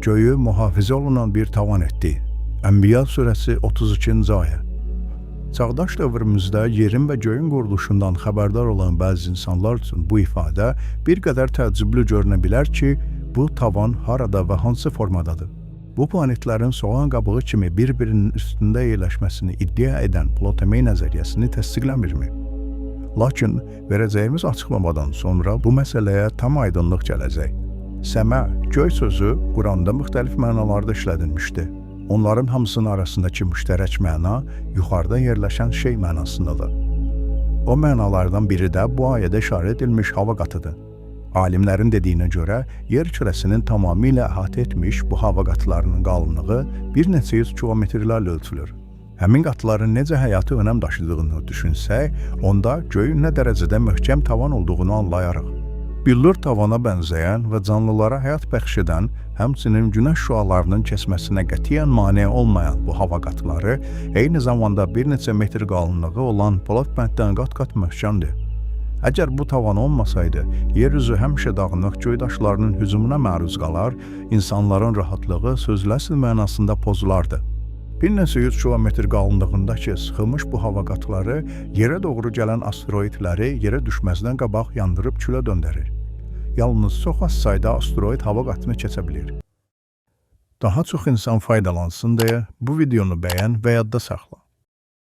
göyü mühafizə olunan bir tavan etdi. Ənbiya surəsi 32-ci ayə. Çağdaş dövrümüzdə yerin və göyün quruluşundan xəbərdar olan bəzi insanlar üçün bu ifadə bir qədər təəccüblü görünə bilər ki, bu tavan harada və hansı formadadır? Bu planetlərin soğan qabığı kimi bir-birinin üstündə yerləşməsini iddia edən Ptolemey nəzəriyyəsini təsdiqləmirmi? Lakin verəcəyimiz açıqlamadan sonra bu məsələyə tam aydınlıq gələcək. Səmə, göy sözü Quranda müxtəlif mənalarda işlədilmişdir. Onların hamısının arasındakı müştərək məna yuxarıda yerləşən şey mənasındadır. O mənalardan biri də bu ayədə işarə edilmiş hava qatıdır. Alimlərin dediyinə görə, yer kürəsinin tamamilə əhatə etmiş bu hava qatılarının qalınlığı bir neçə yüz kilometrlərlə ölçülür. Həmin qatıların necə həyati önəm daşıdığını düşünsək, onda göyün nə dərəcədə möhkəm tavan olduğunu anlayarıq. Billur tavana bənzəyən və canlılara həyat bəxş edən, həmçinin günəş şüalarının keçməsinə qətiyyən mane olmayan bu hava qatıları eyni zamanda bir neçə metr qalınlığı olan polad bənddən qat-qat möhkəmdir. Əgər bu tavan olmasaydı, yer üzü həmişə dağınıq göy daşlarının hücumuna məruz qalar, insanların rahatlığı sözlü əsl mənasında pozulardı. Bir neçə 100 kilometr qalınlığındakı sıxılmış bu hava qatıları yerə doğru gələn asteroidləri yerə düşməzdən qabaq yandırıb külə döndərir. Yalnız çox az sayda asteroid hava qatını keçə bilir. Daha çox insan faydalansın deyə bu videonu bəyən və yadda saxla.